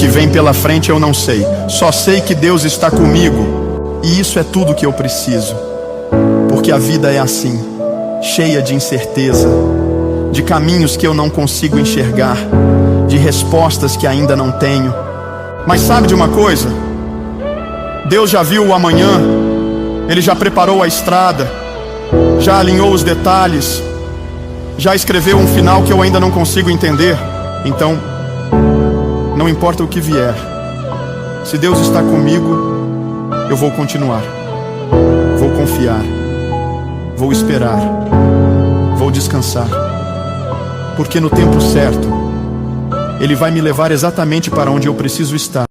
que vem pela frente eu não sei. Só sei que Deus está comigo. E isso é tudo que eu preciso. Porque a vida é assim, cheia de incerteza, de caminhos que eu não consigo enxergar, de respostas que ainda não tenho. Mas sabe de uma coisa? Deus já viu o amanhã. Ele já preparou a estrada, já alinhou os detalhes, já escreveu um final que eu ainda não consigo entender. Então, não importa o que vier, se Deus está comigo, eu vou continuar, vou confiar, vou esperar, vou descansar, porque no tempo certo Ele vai me levar exatamente para onde eu preciso estar.